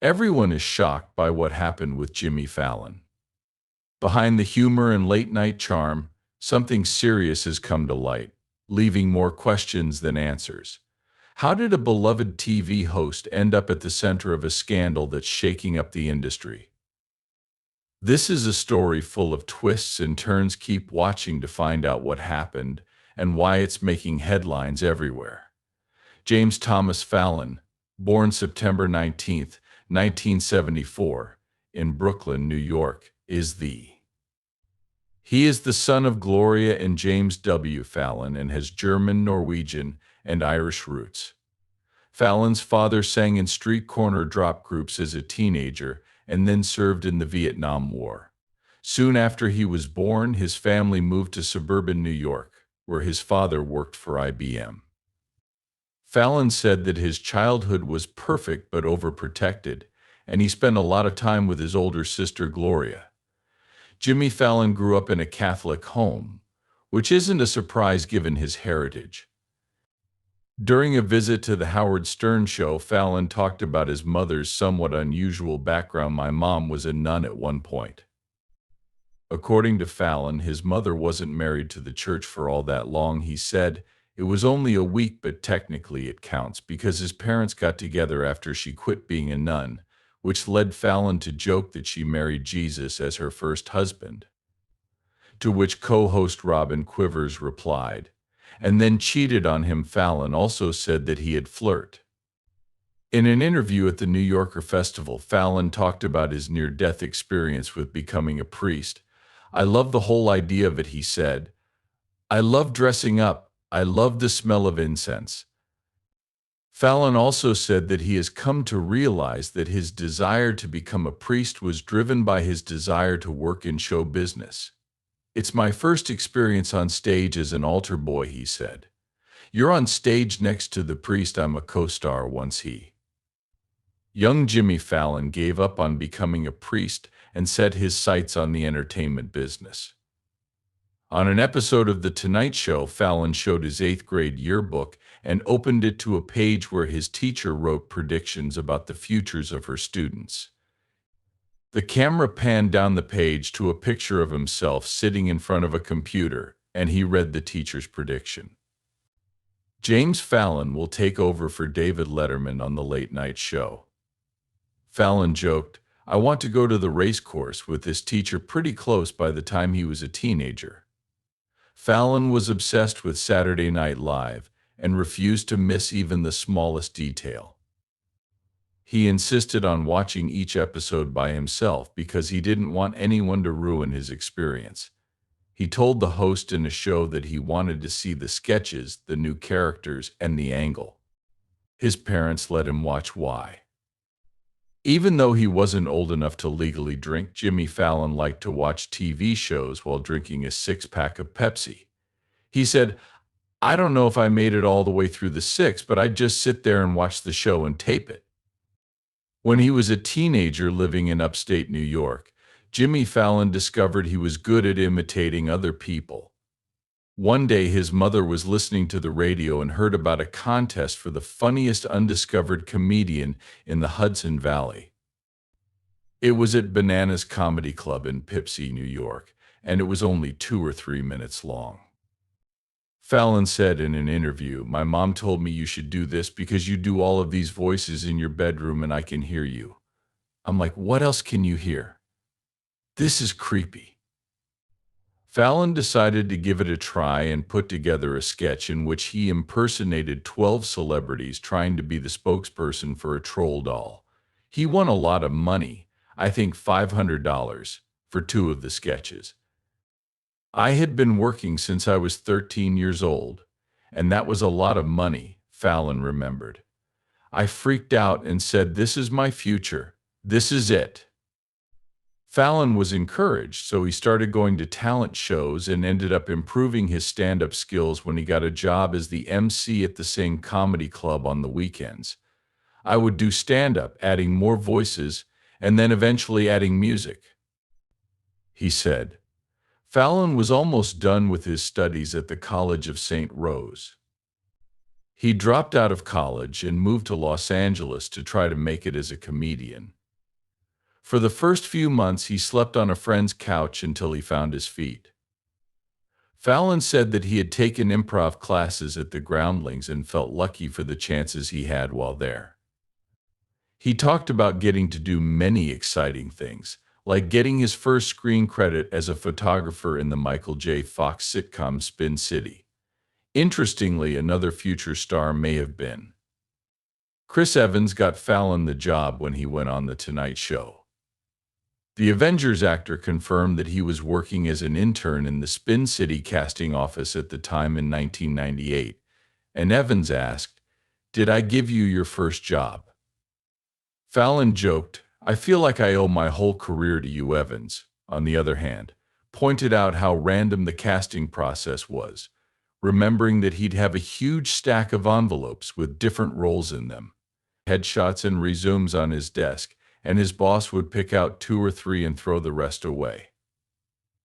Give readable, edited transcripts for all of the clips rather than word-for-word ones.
Everyone is shocked by what happened with Jimmy Fallon. Behind the humor and late-night charm, something serious has come to light, leaving more questions than answers. How did a beloved TV host end up at the center of a scandal that's shaking up the industry? This is a story full of twists and turns. Keep watching to find out what happened and why it's making headlines everywhere. James Thomas Fallon, born September 19, 1974, in Brooklyn, New York, He is the son of Gloria and James W. Fallon and has German, Norwegian, and Irish roots. Fallon's father sang in street corner drop groups as a teenager and then served in the Vietnam War. Soon after he was born, his family moved to suburban New York, where his father worked for IBM. Fallon said that his childhood was perfect but overprotected, and he spent a lot of time with his older sister Gloria. Jimmy Fallon grew up in a Catholic home, which isn't a surprise given his heritage. During a visit to the Howard Stern show, Fallon talked about his mother's somewhat unusual background. "My mom was a nun at one point." According to Fallon, his mother wasn't married to the church for all that long. He said, "It was only a week, but technically it counts because his parents got together after she quit being a nun," which led Fallon to joke that she married Jesus as her first husband. To which co-host Robin Quivers replied, "And then cheated on him." Fallon also said that he had flirted. In an interview at the New Yorker Festival, Fallon talked about his near-death experience with becoming a priest. "I love the whole idea of it," he said. "I love dressing up. I love the smell of incense." Fallon also said that he has come to realize that his desire to become a priest was driven by his desire to work in show business. "It's my first experience on stage as an altar boy," he said. "You're on stage next to the priest. I'm a co-star once." Young Jimmy Fallon gave up on becoming a priest and set his sights on the entertainment business. On an episode of The Tonight Show, Fallon showed his 8th grade yearbook and opened it to a page where his teacher wrote predictions about the futures of her students. The camera panned down the page to a picture of himself sitting in front of a computer, and he read the teacher's prediction. James Fallon will take over for David Letterman on The Late Night Show. Fallon joked, "I want to go to the race course with this teacher pretty close by the time he was a teenager." Fallon was obsessed with Saturday Night Live and refused to miss even the smallest detail. He insisted on watching each episode by himself because he didn't want anyone to ruin his experience. He told the host in a show that he wanted to see the sketches, the new characters, and the angle. His parents let him watch. Why? Even though he wasn't old enough to legally drink, Jimmy Fallon liked to watch TV shows while drinking a six-pack of Pepsi. He said, "I don't know if I made it all the way through the six, but I'd just sit there and watch the show and tape it." When he was a teenager living in upstate New York, Jimmy Fallon discovered he was good at imitating other people. One day, his mother was listening to the radio and heard about a contest for the funniest undiscovered comedian in the Hudson Valley. It was at Bananas Comedy Club in Poughkeepsie, New York, and it was only 2 or 3 minutes long. Fallon said in an interview, "My mom told me you should do this because you do all of these voices in your bedroom and I can hear you." I'm like, "What else can you hear? This is creepy." Fallon decided to give it a try and put together a sketch in which he impersonated 12 celebrities trying to be the spokesperson for a troll doll. He won a lot of money, I think $500, for 2 of the sketches. "I had been working since I was 13 years old, and that was a lot of money," Fallon remembered. "I freaked out and said, 'This is my future. This is it.'" Fallon was encouraged, so he started going to talent shows and ended up improving his stand-up skills when he got a job as the MC at the same comedy club on the weekends. "I would do stand-up, adding more voices, and then eventually adding music," he said. Fallon was almost done with his studies at the College of St. Rose. He dropped out of college and moved to Los Angeles to try to make it as a comedian. For the first few months, he slept on a friend's couch until he found his feet. Fallon said that he had taken improv classes at the Groundlings and felt lucky for the chances he had while there. He talked about getting to do many exciting things, like getting his first screen credit as a photographer in the Michael J. Fox sitcom Spin City. Interestingly, another future star may have been. Chris Evans got Fallon the job when he went on The Tonight Show. The Avengers actor confirmed that he was working as an intern in the Spin City casting office at the time in 1998, and Evans asked, "Did I give you your first job?" Fallon joked, "I feel like I owe my whole career to you." Evans, on the other hand, pointed out how random the casting process was, remembering that he'd have a huge stack of envelopes with different roles in them, headshots and resumes on his desk, and his boss would pick out 2 or 3 and throw the rest away.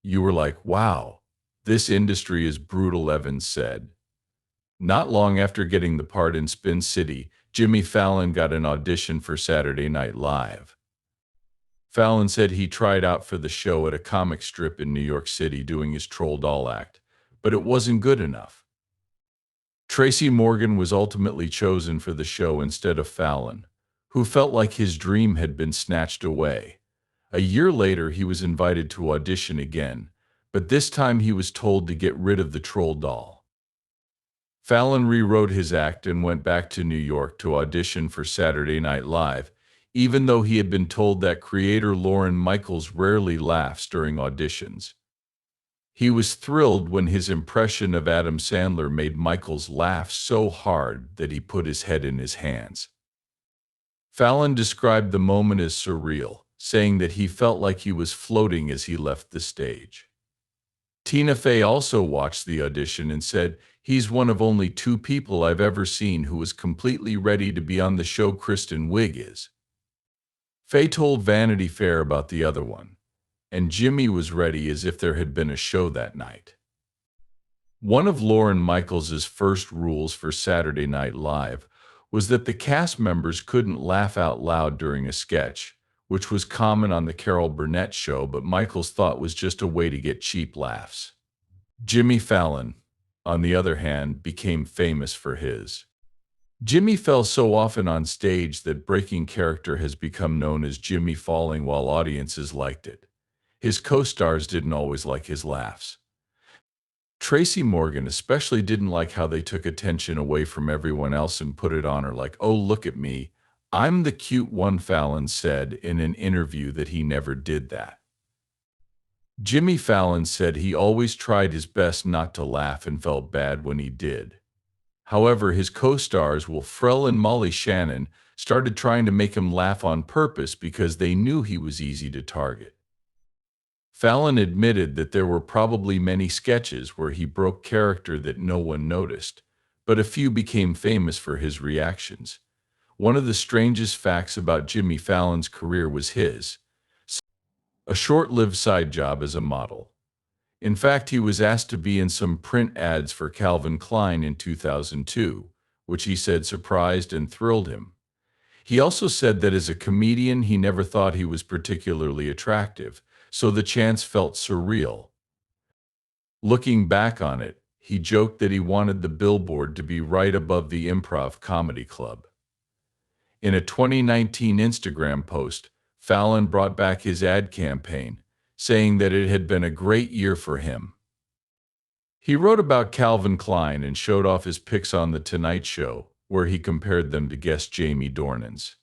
"You were like, wow, this industry is brutal," Evans said. Not long after getting the part in Spin City, Jimmy Fallon got an audition for Saturday Night Live. Fallon said he tried out for the show at a comic strip in New York City doing his troll doll act, but it wasn't good enough. Tracy Morgan was ultimately chosen for the show instead of Fallon, who felt like his dream had been snatched away. A year later, he was invited to audition again, but this time he was told to get rid of the troll doll. Fallon rewrote his act and went back to New York to audition for Saturday Night Live, even though he had been told that creator Lorne Michaels rarely laughs during auditions. He was thrilled when his impression of Adam Sandler made Michaels laugh so hard that he put his head in his hands. Fallon described the moment as surreal, saying that he felt like he was floating as he left the stage. Tina Fey also watched the audition and said, "He's one of only 2 people I've ever seen who was completely ready to be on the show Kristen Wiig is." Fey told Vanity Fair about the other one, and Jimmy was ready as if there had been a show that night. One of Lorne Michaels' first rules for Saturday Night Live was that the cast members couldn't laugh out loud during a sketch, which was common on the Carol Burnett show, but Michaels thought was just a way to get cheap laughs. Jimmy Fallon, on the other hand, became famous for his. Jimmy fell so often on stage that breaking character has become known as Jimmy falling while audiences liked it. His co-stars didn't always like his laughs. Tracy Morgan especially didn't like how they took attention away from everyone else and put it on her, like, "Oh, look at me. I'm the cute one," Fallon said in an interview that he never did that. Jimmy Fallon said he always tried his best not to laugh and felt bad when he did. However, his co-stars Will Ferrell and Molly Shannon started trying to make him laugh on purpose because they knew he was easy to target. Fallon admitted that there were probably many sketches where he broke character that no one noticed, but a few became famous for his reactions. One of the strangest facts about Jimmy Fallon's career was a short-lived side job as a model. In fact, he was asked to be in some print ads for Calvin Klein in 2002, which he said surprised and thrilled him. He also said that as a comedian, he never thought he was particularly attractive, so the chance felt surreal. Looking back on it, he joked that he wanted the billboard to be right above the Improv Comedy Club. In a 2019 Instagram post, Fallon brought back his ad campaign, saying that it had been a great year for him. He wrote about Calvin Klein and showed off his pics on The Tonight Show, where he compared them to guest Jamie Dornan's.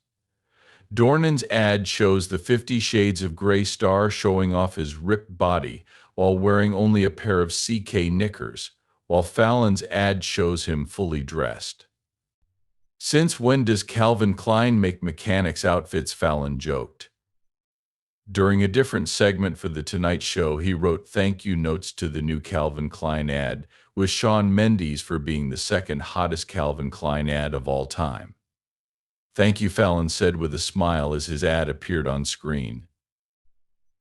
Dornan's ad shows the 50 Shades of Grey star showing off his ripped body while wearing only a pair of CK knickers, while Fallon's ad shows him fully dressed. "Since when does Calvin Klein make mechanics outfits?" Fallon joked. During a different segment for The Tonight Show, he wrote thank you notes to the new Calvin Klein ad, with Shawn Mendes for being the second hottest Calvin Klein ad of all time. "Thank you," Fallon said with a smile as his ad appeared on screen.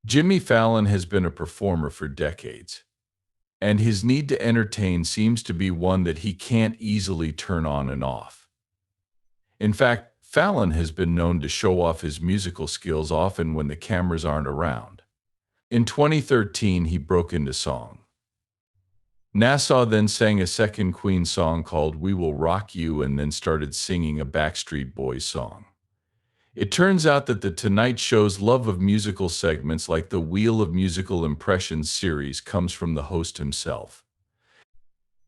Jimmy Fallon has been a performer for decades. and his need to entertain seems to be one that he can't easily turn on and off. In fact, Fallon has been known to show off his musical skills often when the cameras aren't around. In 2013, he broke into song. Nassau then sang a second Queen song called We Will Rock You and then started singing a Backstreet Boys song. It turns out that The Tonight Show's love of musical segments like the Wheel of Musical Impressions series comes from the host himself.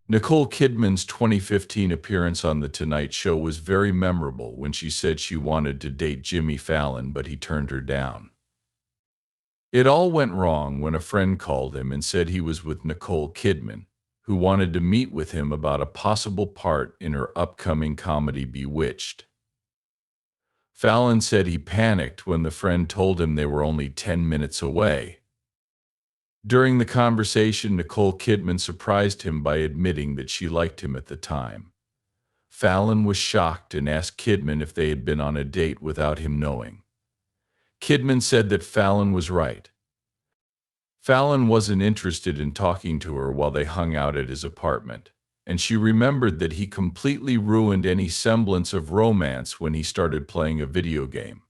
Nicole Kidman's 2015 appearance on The Tonight Show was very memorable when she said she wanted to date Jimmy Fallon, but he turned her down. It all went wrong when a friend called him and said he was with Nicole Kidman, who wanted to meet with him about a possible part in her upcoming comedy Bewitched. Fallon said he panicked when the friend told him they were only 10 minutes away. During the conversation, Nicole Kidman surprised him by admitting that she liked him at the time. Fallon was shocked and asked Kidman if they had been on a date without him knowing. Kidman said that Fallon was right. Fallon wasn't interested in talking to her while they hung out at his apartment, and she remembered that he completely ruined any semblance of romance when he started playing a video game.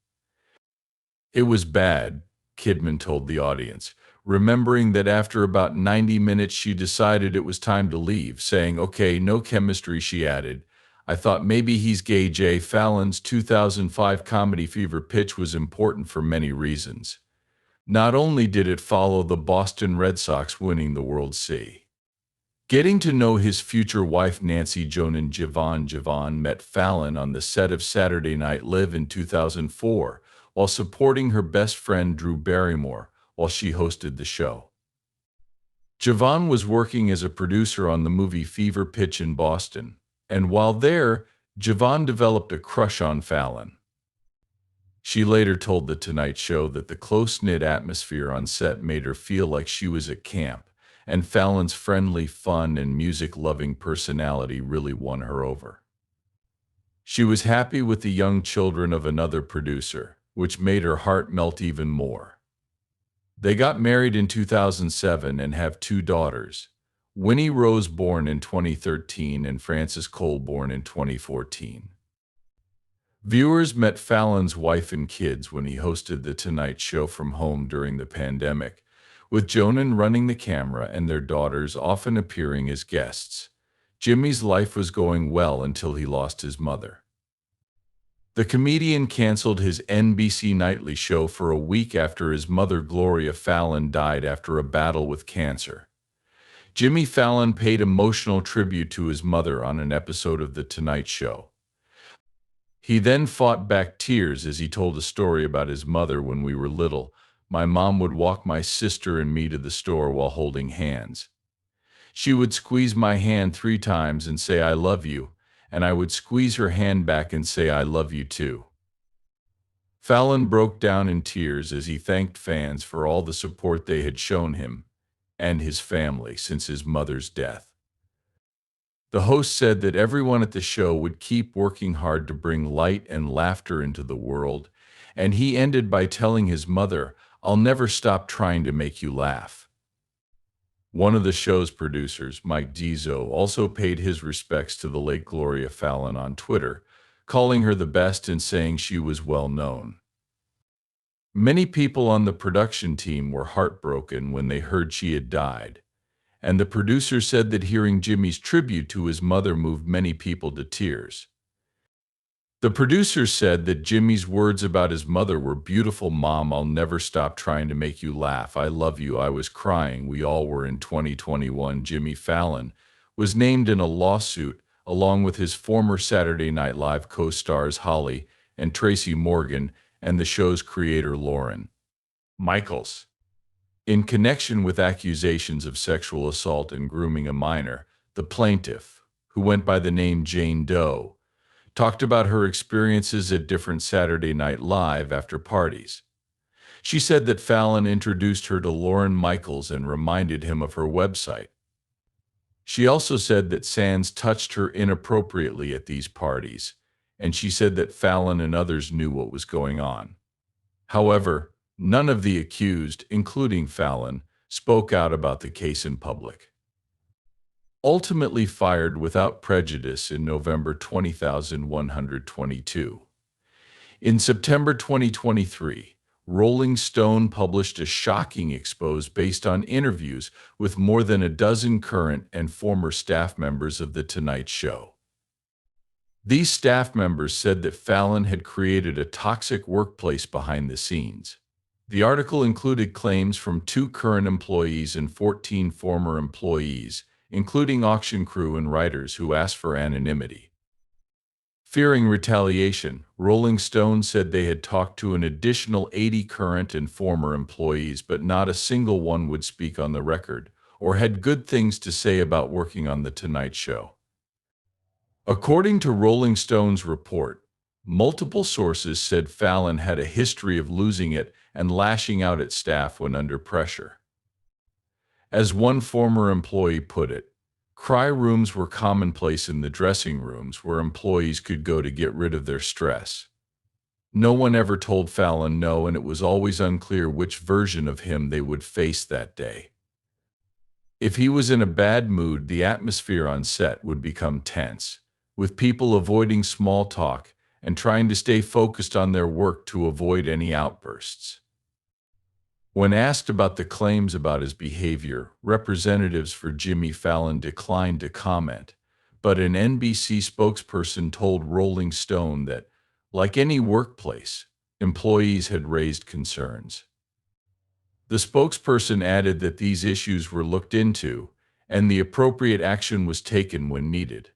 It was bad, Kidman told the audience, remembering that after about 90 minutes she decided it was time to leave, saying, "Okay, no chemistry," she added. "I thought maybe he's gay." Jay Fallon's 2005 comedy Fever Pitch was important for many reasons. Not only did it follow the Boston Red Sox winning the World Series. Getting to know his future wife Nancy Jon and Javon met Fallon on the set of Saturday Night Live in 2004 while supporting her best friend Drew Barrymore while she hosted the show. Javon was working as a producer on the movie Fever Pitch in Boston, and while there, Javon developed a crush on Fallon. She later told The Tonight Show that the close-knit atmosphere on set made her feel like she was at camp, and Fallon's friendly, fun, and music-loving personality really won her over. She was happy with the young children of another producer, which made her heart melt even more. They got married in 2007 and have 2 daughters, Winnie Rose born in 2013 and Frances Cole born in 2014. Viewers met Fallon's wife and kids when he hosted The Tonight Show from home during the pandemic, with Jonan running the camera and their daughters often appearing as guests. Jimmy's life was going well until he lost his mother. The comedian canceled his NBC nightly show for a week after his mother Gloria Fallon died after a battle with cancer. Jimmy Fallon paid emotional tribute to his mother on an episode of The Tonight Show. He then fought back tears as he told a story about his mother. "When we were little, my mom would walk my sister and me to the store while holding hands. She would squeeze my hand 3 times and say, 'I love you,' and I would squeeze her hand back and say, 'I love you too.'" Fallon broke down in tears as he thanked fans for all the support they had shown him and his family since his mother's death. The host said that everyone at the show would keep working hard to bring light and laughter into the world, and he ended by telling his mother, "I'll never stop trying to make you laugh." One of the show's producers, Mike Dizzo, also paid his respects to the late Gloria Fallon on Twitter, calling her the best and saying she was well known. Many people on the production team were heartbroken when they heard she had died, and the producer said that hearing Jimmy's tribute to his mother moved many people to tears. The producer said that Jimmy's words about his mother were beautiful. "Mom, I'll never stop trying to make you laugh. I love you. I was crying. We all were." In 2021, Jimmy Fallon was named in a lawsuit along with his former Saturday Night Live co-stars Holly and Tracy Morgan and the show's creator Lauren Michaels, in connection with accusations of sexual assault and grooming a minor. The plaintiff, who went by the name Jane Doe, talked about her experiences at different Saturday Night Live after parties. She said that Fallon introduced her to Lauren Michaels and reminded him of her website. She also said that Sands touched her inappropriately at these parties, and she said that Fallon and others knew what was going on. However, none of the accused, including Fallon, spoke out about the case in public. ultimately fired without prejudice in November 2022. In September 2023, Rolling Stone published a shocking expose based on interviews with more than a dozen current and former staff members of The Tonight Show. These staff members said that Fallon had created a toxic workplace behind the scenes. The article included claims from 2 current employees and 14 former employees, including auction crew and writers who asked for anonymity. Fearing retaliation, Rolling Stone said they had talked to an additional 80 current and former employees, but not a single one would speak on the record or had good things to say about working on The Tonight Show. According to Rolling Stone's report, multiple sources said Fallon had a history of losing it and lashing out at staff when under pressure. As one former employee put it, cry rooms were commonplace in the dressing rooms where employees could go to get rid of their stress. No one ever told Fallon no, and it was always unclear which version of him they would face that day. If he was in a bad mood, the atmosphere on set would become tense, with people avoiding small talk and trying to stay focused on their work to avoid any outbursts. When asked about the claims about his behavior, representatives for Jimmy Fallon declined to comment, but an NBC spokesperson told Rolling Stone that, like any workplace, employees had raised concerns. The spokesperson added that these issues were looked into and the appropriate action was taken when needed.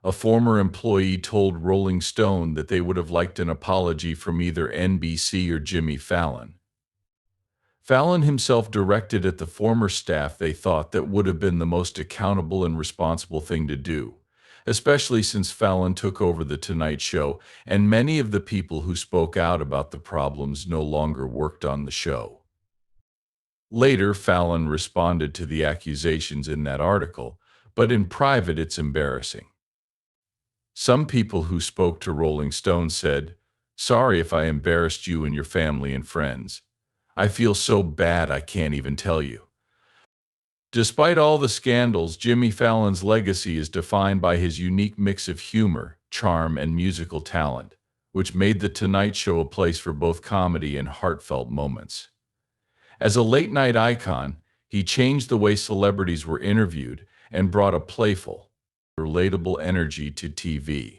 A former employee told Rolling Stone that they would have liked an apology from either NBC or Jimmy Fallon. Fallon himself directed at the former staff they thought that would have been the most accountable and responsible thing to do, especially since Fallon took over The Tonight Show and many of the people who spoke out about the problems no longer worked on the show. Later, Fallon responded to the accusations in that article, but in private it's embarrassing. Some people who spoke to Rolling Stone said, "Sorry if I embarrassed you and your family and friends. I feel so bad I can't even tell you." Despite all the scandals, Jimmy Fallon's legacy is defined by his unique mix of humor, charm, and musical talent, which made The Tonight Show a place for both comedy and heartfelt moments. As a late-night icon, he changed the way celebrities were interviewed and brought a playful, relatable energy to TV.